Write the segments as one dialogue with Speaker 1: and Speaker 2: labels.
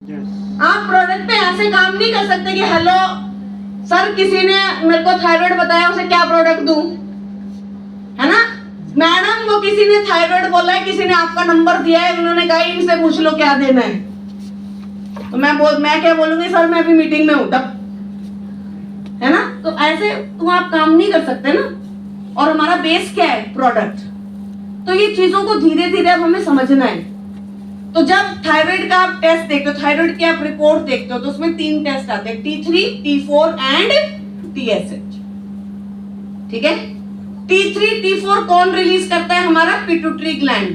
Speaker 1: आप प्रोडक्ट पे ऐसे काम नहीं कर सकते कि हेलो सर किसी ने मेरे को थायराइड बताया, उसे क्या प्रोडक्ट दूं, है ना। मैडम वो किसी ने थायराइड बोला है, किसी ने आपका नंबर दिया है, उन्होंने कहा इनसे पूछ लो क्या देना है, तो मैं क्या बोलूंगी, सर मैं अभी मीटिंग में हूं तब, है ना। तो ऐसे तो आप काम नहीं कर सकते ना। और हमारा बेस क्या है, प्रोडक्ट। तो ये चीजों को धीरे धीरे अब हमें समझना है। तो जब थायराइड का आप टेस्ट देखते हो, थायराइड की आप रिपोर्ट देखते हो, तो उसमें 3 टेस्ट आते हैं, T3, T4 एंड TSH। ठीक है। T3, T4 कौन रिलीज करता है, हमारा पिट्यूटरी ग्लैंड,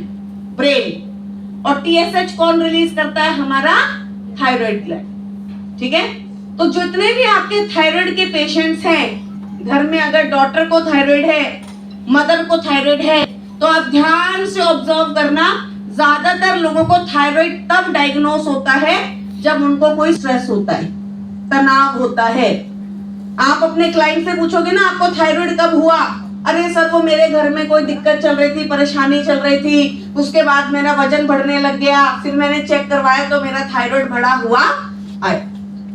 Speaker 1: ब्रेन। और TSH कौन रिलीज करता है, हमारा थायराइड ग्लैंड। ठीक है। तो जितने भी आपके थायराइड के पेशेंट्स हैं घर में, अगर डॉटर को थायराइड है, मदर को थायराइड है, तो आप ध्यान से ऑब्जर्व करना, ज्यादातर लोगों को थायराइड तब डायग्नोस होता है जब उनको कोई स्ट्रेस होता है, तनाव होता है। आप अपने क्लाइंट से पूछोगे ना आपको थायराइड कब हुआ, अरे सर वो मेरे घर में कोई दिक्कत चल रही थी, परेशानी चल रही थी, उसके बाद मेरा वजन बढ़ने लग गया, फिर मैंने चेक करवाया तो मेरा थायराइड बढ़ा हुआ आया।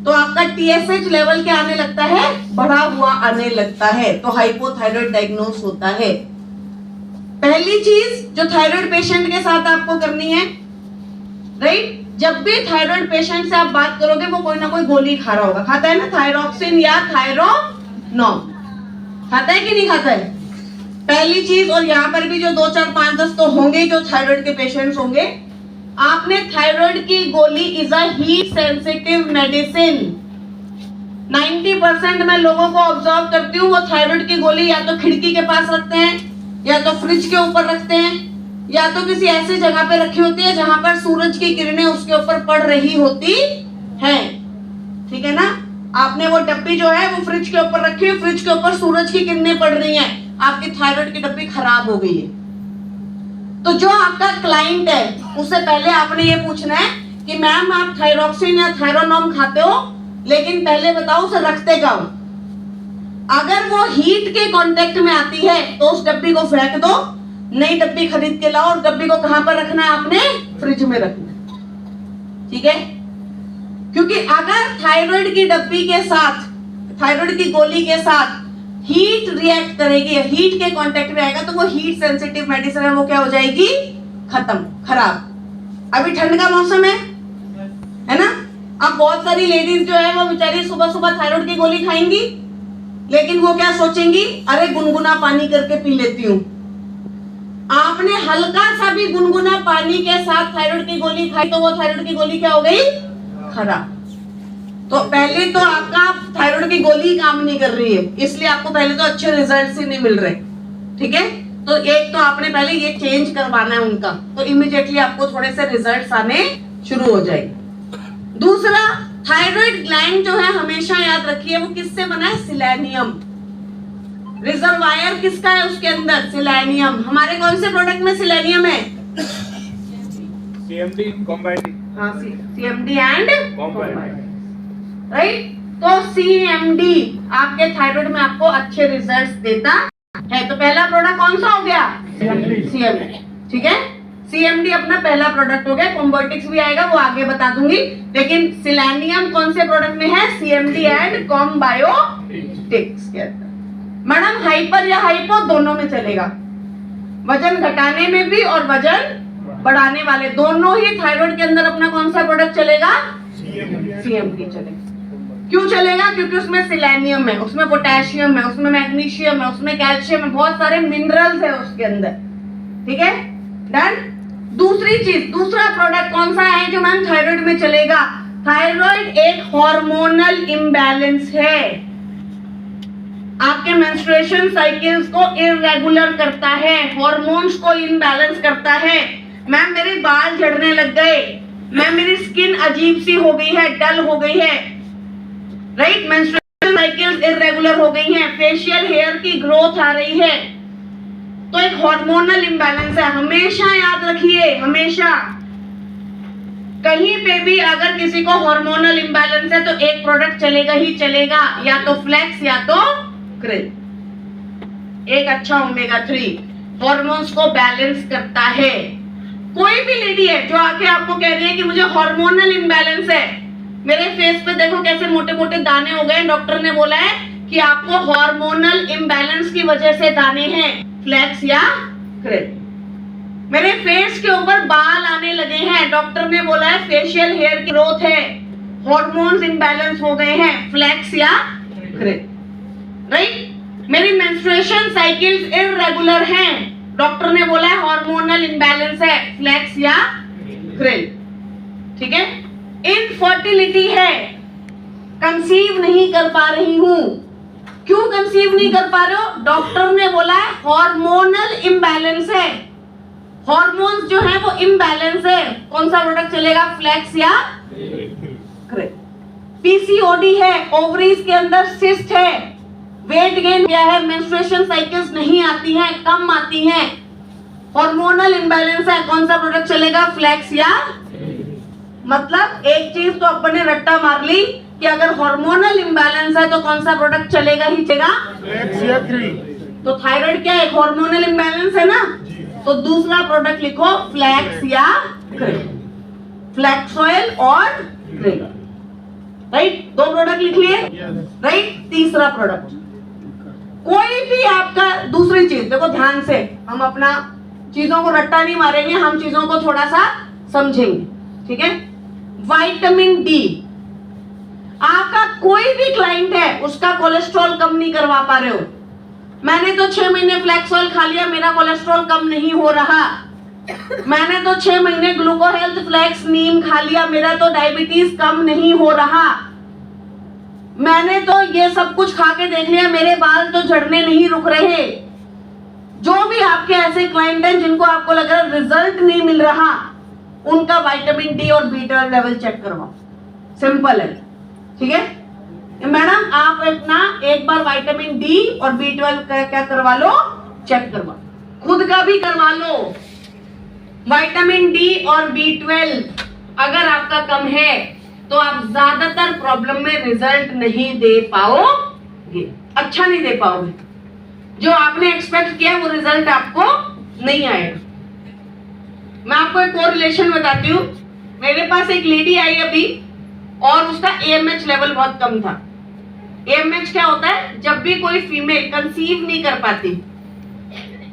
Speaker 1: तो आपका TSH लेवल क्या आने लगता है, बढ़ा हुआ आने लगता है, तो हाइपोथायराइड डायग्नोस होता है। पहली चीज जो थायराइड पेशेंट के साथ आपको करनी है, राइट, जब भी थायराइड पेशेंट से आप बात करोगे वो कोई ना कोई गोली खा रहा होगा, खाता है ना, थायरोक्सिन या थायरोनॉम, खाता है कि नहीं खाता है, पहली चीज। और यहाँ पर भी जो 2, 4, 5, 10 तो होंगे जो थायराइड के पेशेंट्स होंगे। आपने थायराइड की गोली is a heat sensitive medicine. 90% मैं लोगों को ऑब्जर्व करती हूँ, वो थायराइड की गोली या तो खिड़की के पास रखते हैं, या तो फ्रिज के ऊपर रखते हैं, या तो किसी ऐसी जगह पे रखी होती है जहां पर सूरज की किरणें उसके ऊपर पड़ रही होती है। ठीक है ना। आपने वो डब्बी जो है वो फ्रिज के ऊपर रखी है, फ्रिज के ऊपर सूरज की किरणें पड़ रही हैं, आपकी थायराइड की डब्बी खराब हो गई है। तो जो आपका क्लाइंट है उससे पहले आपने ये पूछना है कि मैम आप थायरोक्सिन या थायरोनॉम खाते हो, लेकिन पहले बताओ उसे रखते कब। अगर वो हीट के कांटेक्ट में आती है तो उस डब्बी को फेंक दो, नई डब्बी खरीद के लाओ, और डब्बी को कहां पर रखना है, आपने फ्रिज में रखना है। ठीक है। क्योंकि अगर थायराइड की डब्बी के साथ, थायराइड की गोली के साथ हीट रिएक्ट करेगी, हीट के कांटेक्ट में आएगा, तो वो हीट सेंसिटिव मेडिसिन है, वो क्या हो जाएगी, खत्म, खराब। अभी ठंड का मौसम है ना। अब बहुत सारी लेडीज जो है वो बेचारी सुबह सुबह थायराइड की गोली खाएंगी, लेकिन वो क्या सोचेंगी, अरे गुनगुना पानी करके पी लेती हूँ। आपने हल्का सा भी गुनगुना पानी के साथ थायराइड की गोली खाई तो वो थायराइड की गोली क्या हो गई, खराब। तो पहले तो आपका थायराइड की गोली काम नहीं कर रही है, इसलिए आपको पहले तो अच्छे रिजल्ट्स ही नहीं मिल रहे। ठीक है। तो एक तो आपने पहले ये चेंज करवाना है उनका, तो इमीडिएटली आपको थोड़े से रिजल्ट्स आने शुरू हो जाएंगे। दूसरा, थायराइड ग्लैंड जो है हमेशा याद रखिए वो किससे बना है, सिलेनियम। रिजर्वायर किसका है उसके अंदर, सिलेनियम। हमारे कौन से प्रोडक्ट में सिलेनियम है,
Speaker 2: CMD कॉम्बाइटिंग,
Speaker 1: हाँ CMD एंड
Speaker 2: कॉम्बाइटिंग,
Speaker 1: राइट। तो CMD आपके थायराइड में आपको अच्छे रिजल्ट्स देता है। तो पहला प्रोडक्ट कौन सा हो गया, CMD। ठीक है। CMD अपना पहला प्रोडक्ट हो गया, कॉम्बोटिक्स भी आएगा वो आगे बता दूंगी, लेकिन सिलेनियम कौन से प्रोडक्ट में है, CMD एंड कॉम्बायोटिक्स के अंदर। मैडम हाइपर या हाइपो दोनों में चलेगा, वजन घटाने में भी और वजन बढ़ाने वाले दोनों ही थायराइड के अंदर अपना कौन सा प्रोडक्ट चलेगा, CMD चलेगा। क्यों चलेगा, क्योंकि उसमें सिलेनियम है, उसमें पोटेशियम है, उसमें मैग्नीशियम है, उसमें कैल्शियम है, बहुत सारे मिनरल्स है उसके अंदर। ठीक है, डन। दूसरी चीज, दूसरा प्रोडक्ट कौन सा है जो मैम थायराइड में चलेगा, थायराइड एक हार्मोनल इम्बैलेंस है, आपके मेंस्ट्रुएशन साइकिल्स को इररेगुलर करता है, हार्मोन्स को इनबैलेंस करता है। मैम मेरे बाल झड़ने लग गए, मैम मेरी स्किन अजीब सी हो गई है, डल हो गई है, राइट, मेंस्ट्रुएशन साइकिल्स इररेगुलर हो गई हैं, फेशियल हेयर की ग्रोथ आ रही है, तो एक हार्मोनल इम्बैलेंस है। हमेशा याद रखिए, हमेशा कहीं पे भी अगर किसी को हार्मोनल इम्बैलेंस है तो एक प्रोडक्ट चलेगा ही चलेगा, या तो फ्लेक्स या तो क्रिल। एक अच्छा ओमेगा 3 हार्मोन्स को बैलेंस करता है। कोई भी लेडी है जो आके आपको कह रही है कि मुझे हार्मोनल इम्बैलेंस है, मेरे फेस पे देखो कैसे मोटे मोटे दाने हो गए, डॉक्टर ने बोला है कि आपको हार्मोनल इम्बैलेंस की वजह से दाने हैं, फ्लैक्स या क्रेप। मेरे फेस के ऊपर बाल आने लगे हैं, डॉक्टर ने बोला है फेशियल हेयर की ग्रोथ है, हार्मोन्स इम्बैलेंस हो गए हैं, फ्लैक्स या क्रेप। राइट। मेरी मेंस्ट्रुएशन साइकिल्स इररेगुलर हैं, डॉक्टर ने बोला है हार्मोनल इम्बैलेंस है, फ्लैक्स या क्रेप। ठीक है। इनफर्टिलिटी है, कंसीव नहीं कर पा रही हूं। क्यों कंसीव नहीं कर पा रहे हो? डॉक्टर ने बोला है हार्मोनल इम्बैलेंस है, हार्मोन्स जो है वो इम्बैलेंस है, कौन सा प्रोडक्ट चलेगा? फ्लैक्स या क्रेप। पीसीओडी है, ओवरीज के अंदर सिस्ट है, वेट गेन किया है, मेंस्ट्रुएशन साइकिल्स नहीं आती हैं, कम आती हैं, हार्मोनल इम्बैलेंस है, कौन सा प्रोडक्ट चलेगा? फ्लैक्स या मतलब एक चीज तो अपन ने रट्टा मार ली कि अगर हार्मोनल इम्बैलेंस है तो कौन सा प्रोडक्ट चलेगा ही चलेगा?
Speaker 2: फ्लैक्स या क्रेप।
Speaker 1: तो थायराइड क्या है? हार्मोनल इम्बैलेंस है ना, तो दूसरा प्रोडक्ट लिखो फ्लैक्स या क्रेप, फ्लैक्स ऑयल और क्रेप। राइट, दो प्रोडक्ट लिख लिए। राइट, तीसरा प्रोडक्ट कोई भी आपका, दूसरी चीज देखो ध्यान से, हम अपना चीजों को रट्टा नहीं मारेंगे, हम चीजों को थोड़ा सा समझेंगे। ठीक है। विटामिन डी, आपका कोई भी क्लाइंट है उसका कोलेस्ट्रॉल कम नहीं करवा पा रहे हो, मैंने तो 6 महीने फ्लैक्स ऑयल खा लिया, मेरा कोलेस्ट्रॉल कम नहीं हो रहा, मैंने तो 6 महीने ग्लूको हेल्थ फ्लैक्स नीम खा लिया, मेरा तो डायबिटीज कम नहीं हो रहा, मैंने तो ये सब कुछ खा के देख लिया, मेरे बाल तो झड़ने नहीं रुक रहे। जो भी आपके ऐसे क्लाइंट हैं जिनको आपको लग रहा है रिजल्ट नहीं मिल रहा, उनका विटामिन डी और B12 लेवल चेक करवाओ, सिंपल है। ठीक है मैडम, आप अपना एक बार विटामिन डी और B12 क्या करवा लो? चेक करवा, खुद का भी करवा लो। विटामिन डी और B12 अगर आपका कम है तो आप ज्यादातर प्रॉब्लम में रिजल्ट नहीं दे पाओगे, अच्छा नहीं दे पाओगे, जो आपने एक्सपेक्ट किया वो रिजल्ट आपको नहीं आएगा। मैं आपको एक और रिलेशन बताती हूँ। मेरे पास एक लेडी आई अभी और उसका AMH लेवल बहुत कम था। AMH क्या होता है? जब भी कोई फीमेल कंसीव नहीं कर पाती,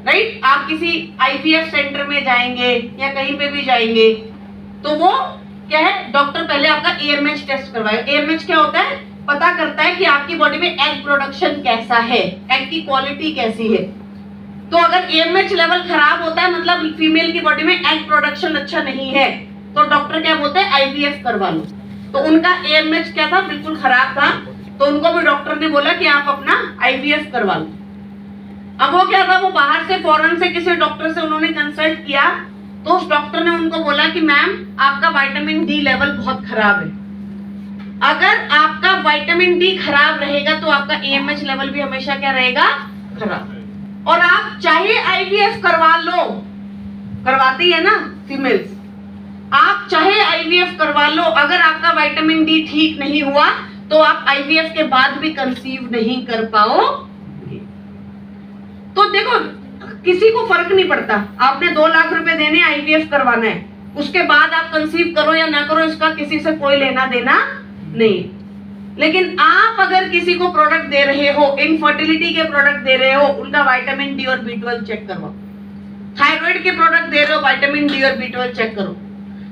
Speaker 1: राइट, आप किसी IVF सेंटर में जाएंगे या कहीं पे भी जाएंगे तो वो क्या है, डॉक्टर पहले आपका AMH टेस्ट करवाएगा। AMH क्या होता है? पता करता है कि आपकी बॉडी में एग प्रोडक्शन कैसा है, एग की क्वालिटी कैसी है। तो अगर AMH लेवल खराब होता है मतलब फीमेल की बॉडी में एग प्रोडक्शन अच्छा नहीं है, तो डॉक्टर क्या बोलते हैं? IVF करवा लो। तो उनका AMH क्या था? बिल्कुल खराब था, तो उनको भी डॉक्टर ने बोला कि आप अपना IVF करवा लो। अब वो क्या था, वो बाहर से फॉरेन से किसी डॉक्टर से उन्होंने कंसल्ट किया, तो उस डॉक्टर ने उनको बोला कि मैम आपका विटामिन डी लेवल बहुत खराब है, अगर आपका विटामिन डी खराब रहेगा तो आपका AMH लेवल भी हमेशा क्या रहेगा? खराब। और आप चाहे IVF करवा लो, करवाती है ना फीमेल्स, आप चाहे IVF करवा लो, अगर आपका विटामिन डी ठीक नहीं हुआ तो आप IVF के बाद भी कंसीव नहीं कर पाओगे। तो देखो किसी को फर्क नहीं पड़ता, आपने 2 लाख रुपए देने IVF करवाना है, उसके बाद आप कंसीव करो या ना करो इसका किसी से कोई लेना देना नहीं। लेकिन आप अगर किसी को प्रोडक्ट दे रहे हो, इनफर्टिलिटी के प्रोडक्ट दे रहे हो, उनका विटामिन डी और B12 चेक करवाओ। थायराइड के प्रोडक्ट दे रहे हो, विटामिन डी और B12 चेक करो।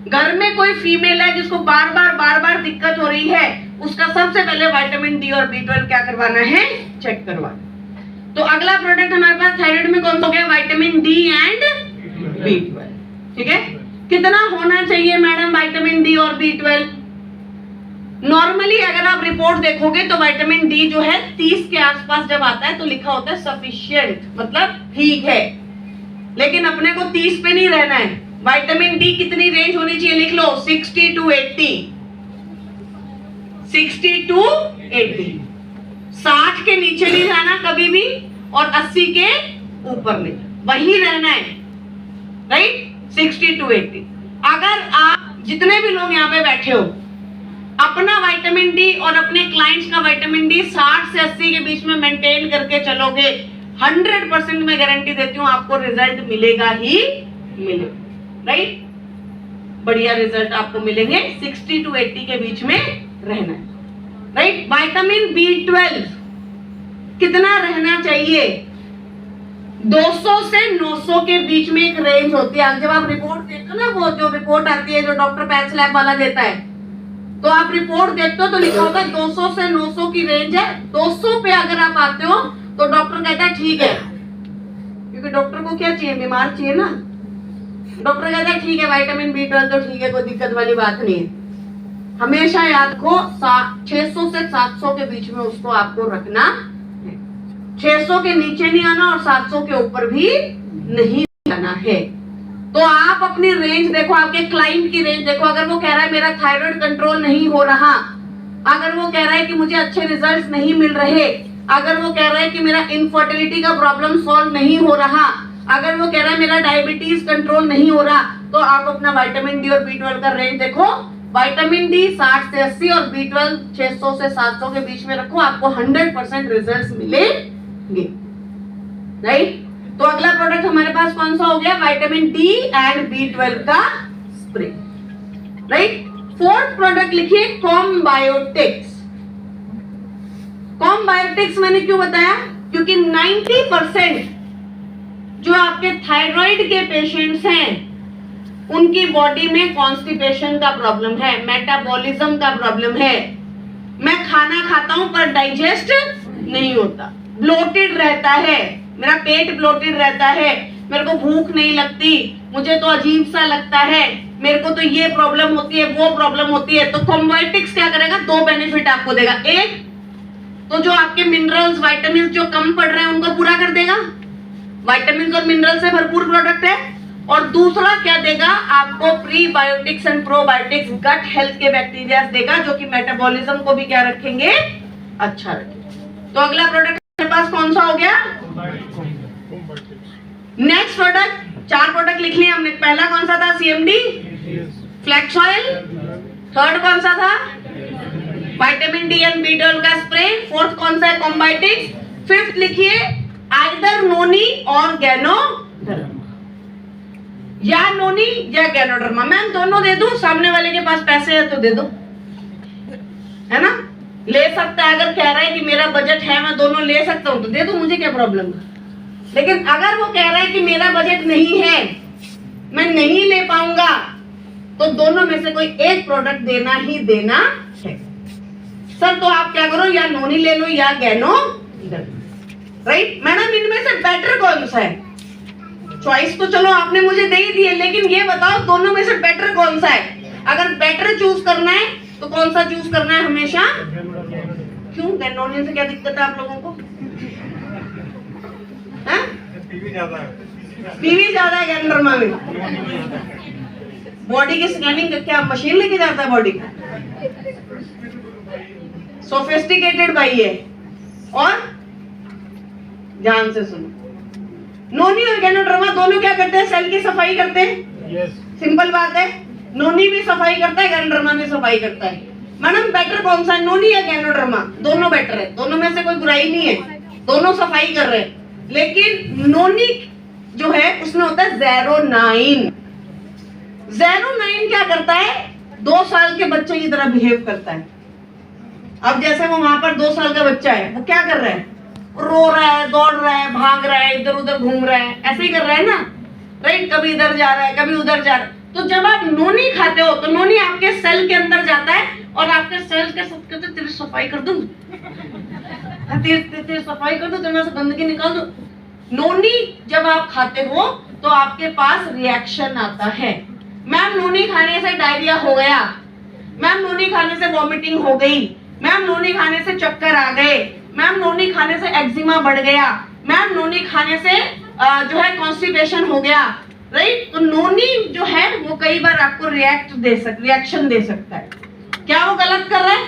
Speaker 1: घर में कोई फीमेल है जिसको बार बार दिक्कत हो रही है, उसका सबसे पहले विटामिन डी और B12 क्या करवाना है? चेक करवाना। तो अगला प्रोडक्ट हमारे पास थायराइड में कौन सा हो गया? Vitamin D and B12। ठीक है, कितना होना चाहिए मैडम विटामिन डी और B12? नॉर्मली अगर आप रिपोर्ट देखोगे तो विटामिन डी जो है 30 के आसपास जब आता है तो लिखा होता है सफिशिएंट, मतलब ठीक है। लेकिन अपने को 30 पे नहीं रहना है, विटामिन डी कितनी रेंज होनी चाहिए? लिख लो 60 to 80, 60 to 80, 60 के नीचे नहीं जाना कभी भी और 80 के ऊपर नहीं, वही रहना है, राइट, 60 to 80। अगर आप जितने भी लोग यहाँ पे बैठे हो अपना विटामिन डी और अपने क्लाइंट्स का विटामिन डी 60 से 80 के बीच में मेंटेन करके चलोगे, 100% मैं गारंटी देती हूँ आपको रिजल्ट मिलेगा ही मिलेगा, राइट। बढ़िया रिजल्ट आपको मिलेंगे। 60 to 80 के बीच में रहना है, राइट। विटामिन B12 कितना रहना चाहिए? 200 से 900 के बीच में एक रेंज होती है। जब आप रिपोर्ट देखते हो ना, वो जो रिपोर्ट आती है जो डॉक्टर पैच लैब वाला देता है, तो आप रिपोर्ट देखते हो तो लिखा होता है 200 से 900 की रेंज है। 200 पे अगर आप आते हो तो डॉक्टर कहता है ठीक है, क्योंकि डॉक्टर को क्या चाहिए, बीमार चाहिए ना। डॉक्टर कहता है ठीक है, विटामिन B12 तो ठीक है, कोई दिक्कत वाली बात नहीं है। हमेशा याद को 600 से 700 के बीच में उसको आपको रखना है। 600 के नीचे नहीं आना और 700 के ऊपर भी नहीं आना है। तो आप अपनी रेंज देखो, आपके क्लाइंट की रेंज देखो। अगर वो कह रहा है मेरा थायराइड कंट्रोल नहीं हो रहा, अगर वो कह रहा है कि मुझे अच्छे रिजल्ट्स नहीं मिल रहे, अगर वो कह रहा है कि मेरा इनफर्टिलिटी का प्रॉब्लम सॉल्व नहीं हो रहा, अगर वो कह रहा है मेरा डायबिटीज कंट्रोल नहीं हो रहा, तो आप अपना विटामिन डी और B12 का रेंज देखो। विटामिन डी 60 से 80 और B12 600 से 700 के बीच में रखो, आपको 100% रिजल्ट्स मिलेंगे, राइट। तो अगला प्रोडक्ट हमारे पास कौन सा हो गया? विटामिन डी एंड B12 का स्प्रे, राइट। फोर्थ प्रोडक्ट लिखिए कॉम्बायोटिक्स। कॉम्बायोटिक्स मैंने क्यों बताया? क्योंकि 90% जो आपके थायराइड के पेशेंट्स हैं उनकी बॉडी में कॉन्स्टिपेशन का प्रॉब्लम है, मेटाबॉलिज्म का प्रॉब्लम है। मैं खाना खाता हूं पर डाइजेस्ट नहीं होता, ब्लोटेड रहता है, मेरा पेट ब्लोटेड रहता है, मेरे को भूख नहीं लगती, मुझे तो अजीब सा लगता है, मेरे को तो ये प्रॉब्लम होती है, वो प्रॉब्लम होती है। तो कॉम्बायोटिक्स क्या करेगा? 2 बेनिफिट आपको देगा। एक तो जो आपके मिनरल्स विटामिन जो कम पड़ रहे हैं उनको पूरा कर देगा, विटामिन और मिनरल से भरपूर प्रोडक्ट है। और दूसरा क्या देगा? आपको prebiotics and probiotics, gut health के बैक्टीरिया देगा, जो कि मेटाबॉलिज्म को भी क्या रखेंगे? अच्छा रखेंगे। तो अगला प्रोडक्ट हमारे पास कौन सा हो गया? नेक्स्ट प्रोडक्ट, 4 प्रोडक्ट लिख लिए हमने। पहला कौन सा था? CMD, flax oil. थर्ड कौन सा था? विटामिन डी एंड B12 का स्प्रे। फोर्थ कौन सा है? कॉम्बायोटिक्स। फिफ्थ लिखिए आइदर नोनी और गैनोडर्मा, या नोनी या गैनोडर्मा। मैं दोनों दे दूं, सामने वाले के पास पैसे है तो दे दो, है ना, ले सकता है। अगर कह रहा है कि मेरा बजट है, मैं दोनों ले सकता हूं तो दे दो, मुझे क्या प्रॉब्लम है। लेकिन अगर वो कह रहा है कि मेरा बजट नहीं है, मैं नहीं ले पाऊंगा, तो दोनों में से कोई एक प्रोडक्ट देना ही देना है। सर तो आप क्या करो, या नोनी ले लो या गैनोडर्मा, राइट। मैडम इनमें से बेटर कौन सा है? चॉइस तो चलो आपने मुझे दे ही दी है, लेकिन ये बताओ दोनों में से बेटर कौन सा है? अगर बेटर चूज करना है तो कौन सा चूज करना है हमेशा? क्यों? गैनोडर्मा से क्या दिक्कत है आप लोगों को? पीवी ज्यादा है गैनोडर्मा में। बॉडी की स्कैनिंग क्या मशीन लेके जाता है बॉडी? सोफिस्टिकेटेड भाई है। और ध्यान से सुनो, नोनी और गैनोडर्मा दोनों क्या करते हैं? सेल की सफाई करते हैं। सिंपल बात है, नोनी भी सफाई करता है, गैनोडर्मा भी सफाई करता है। मैडम बेटर कौन सा है, नोनी या गैनोडर्मा? दोनों बेटर है, दोनों में से कोई बुराई नहीं है, दोनों सफाई कर रहे हैं। लेकिन नोनी जो है उसमें होता है ज़ेरोनाइन। ज़ेरोनाइन क्या करता है? 2 साल के बच्चे की तरह बिहेव करता है। अब जैसे वो वहां पर 2 साल का बच्चा है, वो क्या कर रहा है? रो रहा है, दौड़ रहा है, भाग रहा है, इधर उधर घूम रहा है, ऐसे ही कर रहा है ना, राइट। कभी इधर जा रहा है, कभी उधर जा रहा है। तो जब आप नोनी खाते हो तो नोनी आपके सेल के अंदर जाता है और आपके सेल के सब कहते तेरी सफाई कर दूं, तेरी सफाई कर दूं, तेरे से गंदगी निकाल दूं। नोनी जब आप खाते हो तो आपके पास रिएक्शन आता है। मैम नोनी खाने से डायरिया हो गया, मैम नोनी खाने से वॉमिटिंग हो गई, मैम नोनी खाने से चक्कर आ गए, मैम नोनी खाने से एक्जिमा बढ़ गया, मैम नोनी खाने से जो है कॉन्स्टिपेशन हो गया, राइट। तो नोनी जो है वो कई बार आपको रिएक्शन दे सकता है। क्या वो गलत कर रहा है?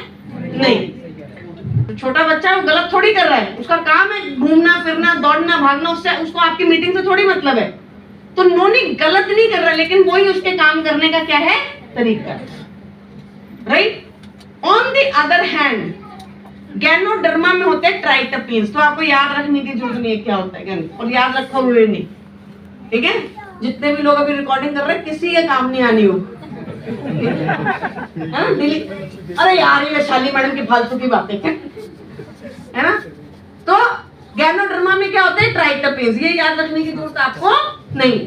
Speaker 1: नहीं। तो छोटा बच्चा वो गलत थोड़ी कर रहा है, उसका काम है घूमना फिरना, दौड़ना, भागना, उससे उसको आपकी मीटिंग से थोड़ी मतलब है। तो नोनी गलत नहीं कर रहा, लेकिन वही उसके काम करने का क्या है? तरीका, right. On the other hand ganoderma में होते हैं ट्राइटरपीन्स। तो आपको याद रखने की जरूरत नहीं है क्या होता है गैनो, और याद रखो हुए नहीं, ठीक है। जितने भी लोग अभी रिकॉर्डिंग कर रहे हैं किसी के काम नहीं आनी हो, है ना दिल्ली। अरे यार ये वैशाली मैडम की फालतू की बातें है ना। तो गैनोडर्मा में क्या होता है, ट्राइटर्पेज, ये याद रखने की जरूरत आपको नहीं।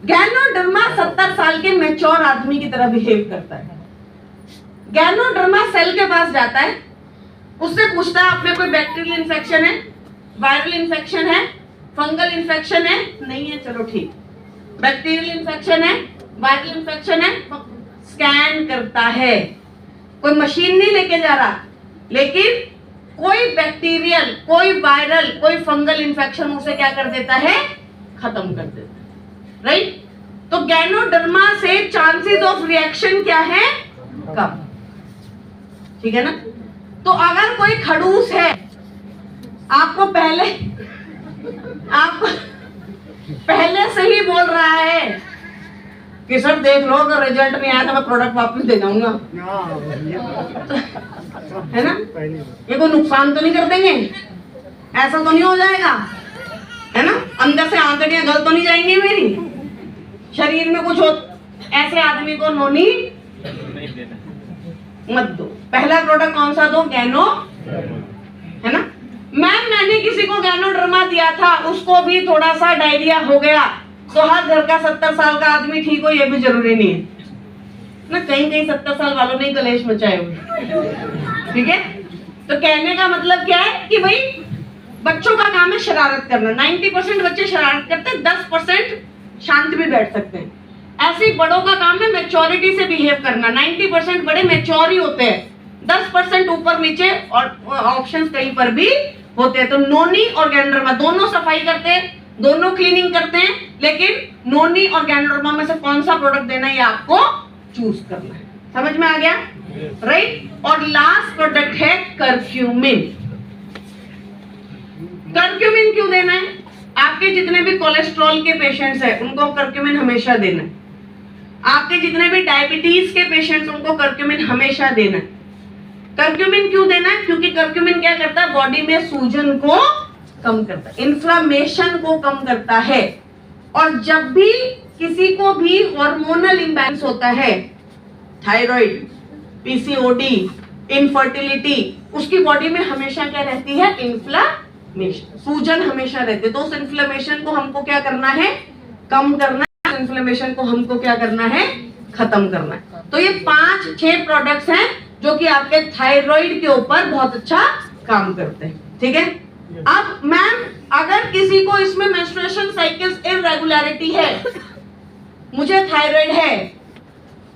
Speaker 1: गैनोडर्मा 70 साल के मैच्योर आदमी की तरह बिहेव करता है। गैनोडर्मा सेल के पास जाता है, उससे पूछता है आप में कोई बैक्टीरियल इन्फेक्शन है, वायरल इन्फेक्शन है, फंगल इन्फेक्शन है, नहीं है, चलो ठीक। बैक्टीरियल इन्फेक्शन है, वायरल इन्फेक्शन है, स्कैन करता है। कोई मशीन नहीं लेके जा रहा, लेकिन कोई बैक्टीरियल, कोई वायरल, कोई फंगल इन्फेक्शन उसे क्या कर देता है, खत्म कर देता है, राइट। तो गैनोडर्मा से चांसेस ऑफ रिएक्शन क्या है, कम, ठीक है ना। तो अगर कोई खड़ूस है, आपको पहले से ही बोल रहा है कि सर देख लो, अगर रिजल्ट नहीं आया तो मैं प्रोडक्ट वापस दे जाऊंगा, है ना, ये कोई नुकसान तो नहीं कर देंगे, ऐसा तो नहीं हो जाएगा, है ना, अंदर से आंतड़ियां गल तो नहीं जाएंगी मेरी, शरीर में कुछ हो, ऐसे आदमी को नोनी मत दो। पहला प्रोडक्ट कौन सा दो, गैनो, है ना। मैंने किसी को गैनोडर्मा दिया था, उसको भी थोड़ा सा डायरिया हो गया, तो हर घर का 70 साल का आदमी ठीक हो ये भी जरूरी नहीं है ना। कहीं कहीं 70 साल वालों ने कलेश मचाए हुए, ठीक है। तो कहने का मतलब क्या है कि भाई बच्चों का काम है शरारत करना, 90% बच्चे शरारत करते हैं, 10% शांत भी बैठ सकते हैं। ऐसे ही बड़ों का काम है मैच्योरिटी से बिहेव करना, 90% बड़े मैच्योर ही होते हैं, 10% ऊपर नीचे और ऑप्शंस कहीं पर भी होते हैं। तो नोनी और गैनोडर्मा दोनों सफाई करते हैं, दोनों क्लीनिंग करते हैं, लेकिन नोनी और गैनोडर्मा में से कौन सा प्रोडक्ट देना है ये आपको चूज करना है। समझ में आ गया, राइट। और लास्ट प्रोडक्ट है कर्क्यूमिन। कर्क्यूमिन क्यों देना है, आपके जितने भी कोलेस्ट्रॉल के पेशेंट्स हैं उनको कर्क्यूमिन हमेशा देना है, आपके जितने भी डायबिटीज के पेशेंट्स उनको कर्क्यूमिन हमेशा देना है। कर्क्यूमिन क्यों देना है, क्योंकि कर्क्यूमिन क्या करता है, बॉडी में सूजन को कम करता है, इन्फ्लामेशन को कम करता है। और जब भी किसी को भी हार्मोनल इंबैलेंस होता है, थायराइड, पीसीओडी, इनफर्टिलिटी, उसकी बॉडी में हमेशा क्या रहती है, इन्फ्लामेशन, सूजन हमेशा रहती है। तो उस इन्फ्लेमेशन को हमको क्या करना है, कम करना है, इन्फ्लेमेशन को हमको क्या करना है, खत्म करना है। तो ये 5-6 प्रोडक्ट्स हैं जो कि आपके थायराइड के ऊपर बहुत अच्छा काम करते हैं, ठीक है। अब मैम अगर किसी को इसमें मेंस्ट्रुएशन साइकिल्स इररेगुलरिटी है, मुझे थायराइड है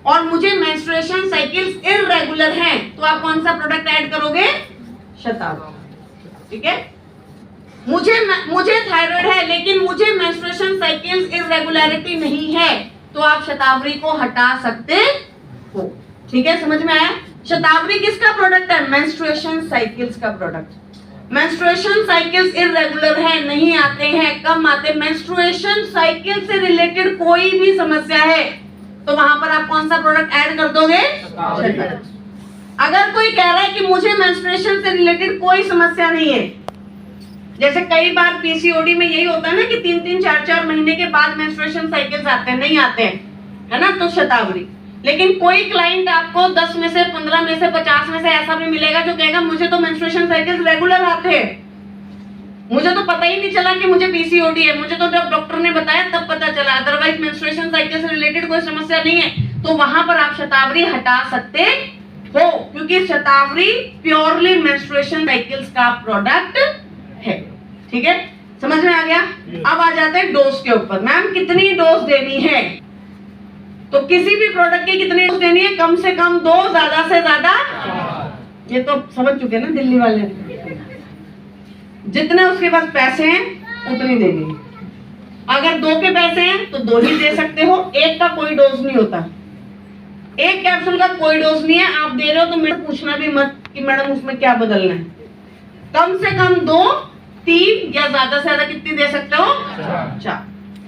Speaker 1: और मुझे मेंस्ट्रुएशन साइकिल्स इररेगुलर हैं, तो आप कौन सा प्रोडक्ट ऐड करोगे, शतावरी, ठीक है। मुझे थायराइड है लेकिन मुझे मेंस्ट्रुएशन साइकिल्स इररेगुलरिटी नहीं है, तो आप शतावरी को हटा सकते हो, ठीक है। समझ में आया। शतावरी किसका प्रोडक्ट है, मेंस्ट्रुएशन साइकिल्स का प्रोडक्ट। मेंस्ट्रुएशन साइकिल्स इररेगुलर है, नहीं आते हैं, कम आते, मेंस्ट्रुएशन साइकिल से रिलेटेड कोई भी समस्या है तो वहां पर आप कौन सा प्रोडक्ट ऐड कर दोगे, अगर कोई कह रहा है कि मुझे मेंस्ट्रुएशन से रिलेटेड कोई समस्या नहीं है, जैसे कई बार पीसीओडी में यही होता है ना कि 3-3, 4-4 महीने के बाद मेंस्ट्रुएशन साइकिल्स आते हैं, नहीं आते हैं, है ना, तो शतावरी। लेकिन कोई क्लाइंट आपको 10 में से 15 में से 50 में से ऐसा भी मिलेगा जो कहेगा मुझे तो मेंस्ट्रुएशन साइकिल्स रेगुलर आते हैं, मुझे तो पता ही नहीं चला कि मुझे पीसीओडी है, मुझे तो जब डॉक्टर ने बताया तब पता चला, अदरवाइज मेंस्ट्रुएशन साइकिल से रिलेटेड कोई समस्या नहीं है। तो वहां पर आप शतावरी हटा सकते हो, क्योंकि शतावरी प्योरली मेंस्ट्रुएशन साइकिल्स का प्रोडक्ट है, ठीक है। समझ में आ गया। अब आ जाते हैं डोज के ऊपर। मैम कितनी डोज देनी है, तो किसी भी प्रोडक्ट की कितनी डोज देनी है, कम से कम 2, ज्यादा से ज्यादा, ये तो समझ चुके ना दिल्ली वाले, जितने उसके पास पैसे हैं उतनी देनी है। अगर 2 के पैसे हैं तो 2 ही दे सकते हो, 1 का कोई डोज नहीं होता, 1 कैप्सूल का कोई डोज नहीं है। आप दे रहे हो तो मेरे पूछना भी मत कि मैडम उसमें क्या बदलना है, कम से कम 2, 3 या ज्यादा से ज्यादा कितनी दे सकते हो, 4।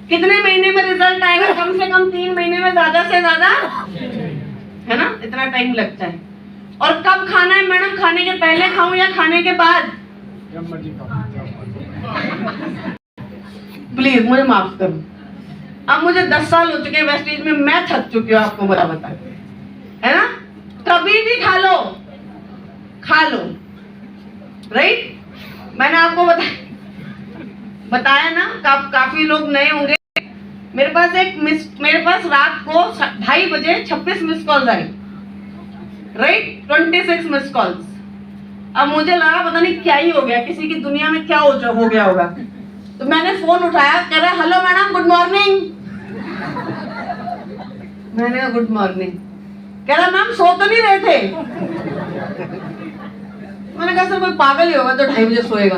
Speaker 1: कितने महीने में रिजल्ट आएगा, कम से कम 3 महीने में, ज्यादा से ज्यादा, है ना, इतना टाइम लगता है। और कब खाना है मैडम, खाने के पहले खाऊं या खाने के बाद, प्लीज मुझे माफ करो। अब मुझे 10 साल हो चुके हैं वेस्टीज में, मैं थक चुकी हूँ आपको बता है ना। कभी भी खा लो राइट। मैंने आपको बताया ना, काफी लोग नए होंगे। मेरे पास रात को 2:30 बजे 26 मिस कॉल्स आई राइट, 26 मिस कॉल्स। अब मुझे लगा पता नहीं क्या ही हो गया, किसी की दुनिया में क्या हो गया होगा। तो मैंने फोन उठाया, कह रहा हेलो मैडम गुड मॉर्निंग। मैंने कहा गुड मॉर्निंग। कह रहा मैम सो तो नहीं रहे थे। मैंने कहा सर कोई पागल ही होगा तो 2:30 बजे सोएगा।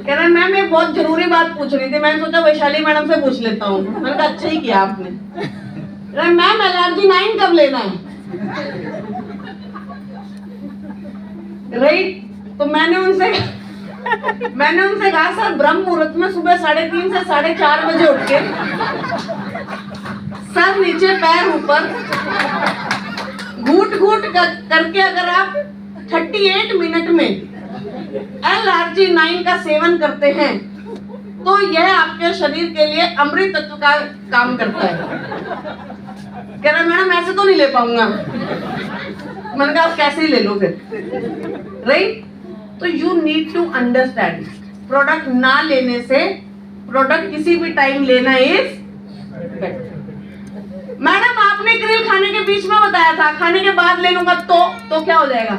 Speaker 1: कह रहा मैम एक बहुत जरूरी बात पूछ रही थी, मैंने सोचा वैशाली मैडम से पूछ लेता हूँ। मैंने कहा अच्छा ही किया आपने। मैम एलर्जी 9 कब लेना है राइट। तो मैंने उनसे कहा सर ब्रह्म मुहूर्त में सुबह 3:30 से 4:30 बजे उठ के सर नीचे पैर ऊपर घूट करके अगर आप 38 मिनट में एलआरजी 9 का सेवन करते हैं तो यह आपके शरीर के लिए अमृत तत्व का काम करता है। कह रहा मैडम ऐसे तो नहीं ले पाऊंगा। मैंने कहा आप कैसे ही ले लो फिर राइट। तो you need to understand, product ना लेने से प्रोडक्ट किसी भी टाइम लेना इज बेटर। मैडम आपने ग्रिल खाने के बीच में बताया था, खाने के बाद ले लूंगा तो क्या हो जाएगा?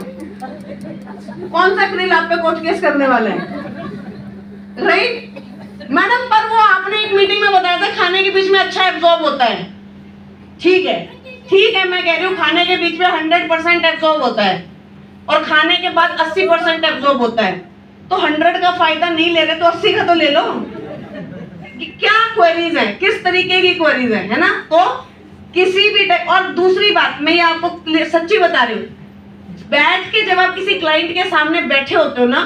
Speaker 1: कौन सा ग्रिल आप पे कोर्ट केस करने वाला है राइट। मैडम पर वो आपने एक मीटिंग में बताया था खाने के बीच में अच्छा एब्जॉर्ब होता है। ठीक है मैं कह रही हूँ खाने के बीच में 100% एब्जॉर्ब होता है और खाने के बाद 80% एब्जॉर्ब होता है। तो 100 का फायदा नहीं ले रहे तो 80 का तो ले लो। क्या क्वेरीज है, किस तरीके की क्वेरीज है ना। तो किसी भी और दूसरी बात मैं ये आपको सच्ची बता रही हूँ, बैठ के जब आप किसी क्लाइंट के सामने बैठे होते हो ना,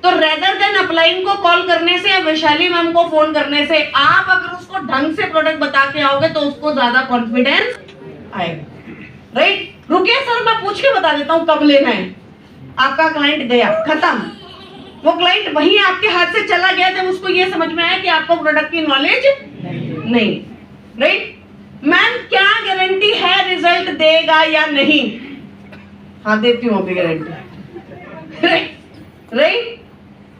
Speaker 1: तो रेदर देन अपलाइन को कॉल करने से या वैशाली मैम को फोन करने से आप अगर उसको ढंग से प्रोडक्ट बता के आओगे तो उसको ज्यादा कॉन्फिडेंस आएगा राइट। रुकिए सर मैं पूछ के बता देता हूँ कब लेना है। आपका क्लाइंट गया, खत्म। वो क्लाइंट वहीं आपके हाथ से चला गया जब उसको ये समझ में आया कि आपको प्रोडक्ट की नॉलेज नहीं राइट। मैम क्या गारंटी है रिजल्ट देगा या नहीं? हाँ देती हूँ अभी गारंटी राइट।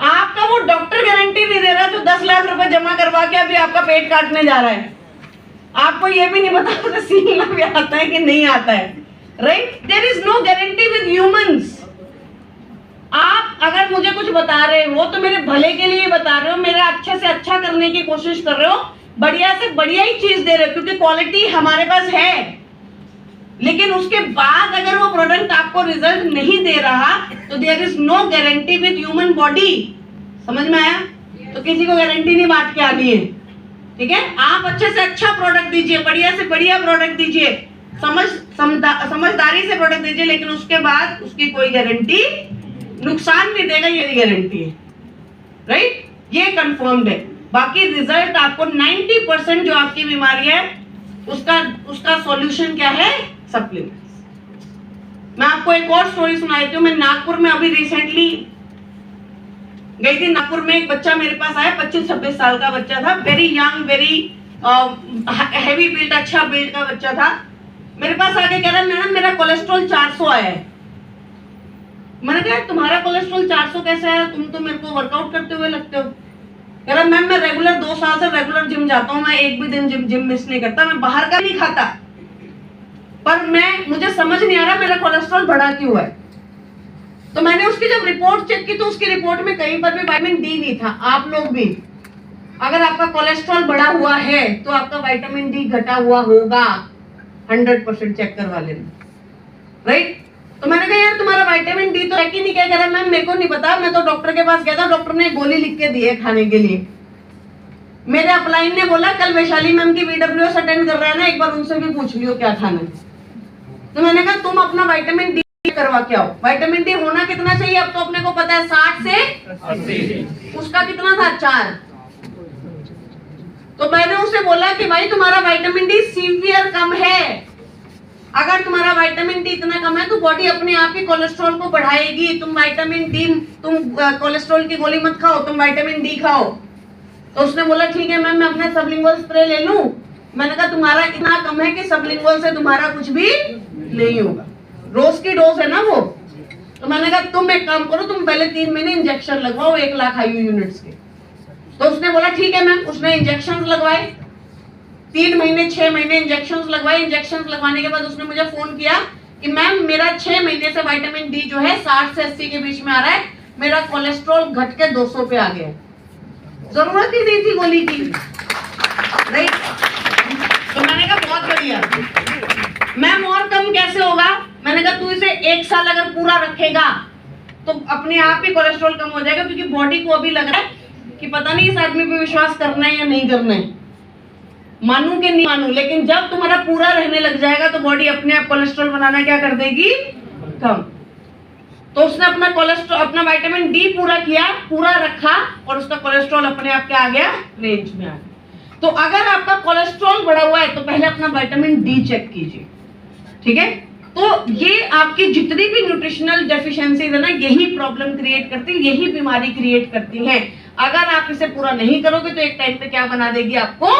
Speaker 1: आपका वो डॉक्टर गारंटी नहीं दे रहा जो 10 लाख रुपए जमा करवा के अभी आपका पेट काटने जा रहा है। आपको ये भी नहीं पता उसे सीखना भी आता है कि नहीं आता है right. There is no guarantee with humans. आप अगर मुझे कुछ बता रहे हो तो मेरे भले के लिए बता रहे हो, मेरा अच्छे से अच्छा करने की कोशिश कर रहे हो, बढ़िया से बढ़िया ही चीज दे रहे हो क्योंकि क्वालिटी हमारे पास है। लेकिन उसके बाद अगर वो प्रोडक्ट आपको रिजल्ट नहीं दे रहा तो there is no guarantee with human body. समझ में आया? तो किसी को गारंटी नहीं बांट के आनी है ठीक है। आप अच्छे से अच्छा प्रोडक्ट दीजिए, बढ़िया से बढ़िया प्रोडक्ट दीजिए, समझदारी से प्रोडक्ट दीजिए, लेकिन उसके बाद उसकी कोई गारंटी नुकसान नहीं देगा, ये गारंटी है राइट। ये कंफर्म्ड है। बाकी रिजल्ट आपको 90% जो आपकी बीमारी है उसका सॉल्यूशन क्या है? सप्लीमेंट्स। मैं आपको एक और स्टोरी सुनाई थी। मैं नागपुर में अभी रिसेंटली गई थी। नागपुर में एक बच्चा मेरे पास आया, 25-26 साल का बच्चा था, very young, very heavy build, अच्छा बिल्ड का बच्चा था। मेरे पास आके कह रहा मैडम मेरा कोलेस्ट्रॉल 400 आया है। मैंने कहा तुम्हारा कोलेस्ट्रॉल 400 कैसे आया? तुम तो मेरे को वर्कआउट करते हुए लगते हो। कह रहा मैम मैं रेगुलर 2 साल से रेगुलर जिम जाता हूँ, मैं एक भी दिन जिम मिस नहीं करता, मैं बाहर का नहीं खाता, पर मुझे समझ नहीं आ रहा मेरा कोलेस्ट्रॉल बढ़ा क्यों है। तो मैंने उसकी जब रिपोर्ट चेक की तो उसकी रिपोर्ट में कहीं पर भी विटामिन डी नहीं था। आप लोग भी अगर आपका कोलेस्ट्रॉल बढ़ा हुआ है तो आपका विटामिन डी घटा हुआ होगा, 100% चेक करवा लेना राइट। तो मैंने कहा यार तुम्हारा विटामिन डी तो है कि नहीं? क्या कह रहा मैम मेरे को नहीं पता, मैं तो डॉक्टर के पास गया था, डॉक्टर ने गोली लिख के दी है खाने के लिए। मेरे अपलाइन ने बोला कल वैशाली मैम की VWS अटेंड कर रहा है ना, एक बार उनसे भी पूछ लियो क्या खाना है। तो मैंने कहा तुम अपना विटामिन डी करवा के आओ। विटामिन डी होना कितना चाहिए अब तो अपने को पता है, 60 से 80। उसका कितना था? 4। तो मैंने उसे बोला कि भाई तुम्हारा विटामिन डी सीवियर कम है। अगर तुम्हारा विटामिन डी इतना कम है तो बॉडी अपने आप ही कोलेस्ट्रॉल को बढ़ाएगी। तुम विटामिन डी, तुम कोलेस्ट्रॉल की गोली मत खाओ, तुम विटामिन डी खाओ। तो उसने बोला ठीक है मैम, मैं अपना सबलिंगुअल स्प्रे ले लूं। मैंने कहा तुम्हारा इतना कम है कि सबलिंगुअल से तुम्हारा कुछ भी नहीं होगा, रोज की डोज है ना वो। तो मैंने कहा तुम एक काम करो, तुम पहले 3 महीने इंजेक्शन लगवाओ 1 लाख IU यूनिट्स के। तो उसने बोला ठीक है मैम। उसने इंजेक्शन लगवाए 3 महीने 6 महीने इंजेक्शन लगवाए। इंजेक्शन लगवाने के बाद उसने मुझे फोन किया कि मैम मेरा 6 महीने से विटामिन डी जो है 60 से 80 के बीच में आ रहा है, मेरा कोलेस्ट्रॉल घट के 200 पे आ गया है। जरूरत ही नहीं थी गोली की, राइट। तो मैंने कहा बहुत बढ़िया मैम, और कम कैसे होगा? मैंने कहा तू इसे 1 साल अगर पूरा रखेगा तो अपने आप ही कोलेस्ट्रॉल कम हो जाएगा, क्योंकि बॉडी को अभी लग रहा है कि पता नहीं इस आदमी पे विश्वास करना है या नहीं करना है, मानूं कि नहीं मानूं। लेकिन जब तुम्हारा पूरा रहने लग जाएगा तो बॉडी अपने आप कोलेस्ट्रॉल बनाना क्या कर देगी? कम। तो उसने अपना कोलेस्ट्रॉल, अपना विटामिन डी पूरा किया, पूरा रखा, और उसका कोलेस्ट्रॉल अपने आप क्या आ गया? रेंज में आ गया। तो अगर आपका कोलेस्ट्रॉल बढ़ा हुआ है तो पहले अपना विटामिन डी चेक कीजिए, ठीक है। तो ये आपकी जितनी भी न्यूट्रिशनल डेफिशिएंसीज है ना, यही प्रॉब्लम क्रिएट करती है, यही बीमारी क्रिएट करती है। अगर आप इसे पूरा नहीं करोगे तो एक टाइम पे क्या बना देगी? आपको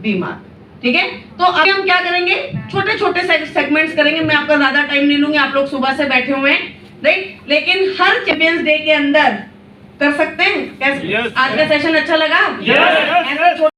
Speaker 1: बीमार, ठीक है। तो अभी हम क्या करेंगे? छोटे छोटे सेगमेंट्स करेंगे। मैं आपका ज्यादा टाइम नहीं लूंगी, आप लोग सुबह से बैठे हुए हैं, राइट। लेकिन हर चैंपियंस डे के अंदर कर सकते हैं कैसे?
Speaker 2: Yes,
Speaker 1: आज का सेशन अच्छा लगा?
Speaker 2: Yes,
Speaker 1: ऐसे छोटे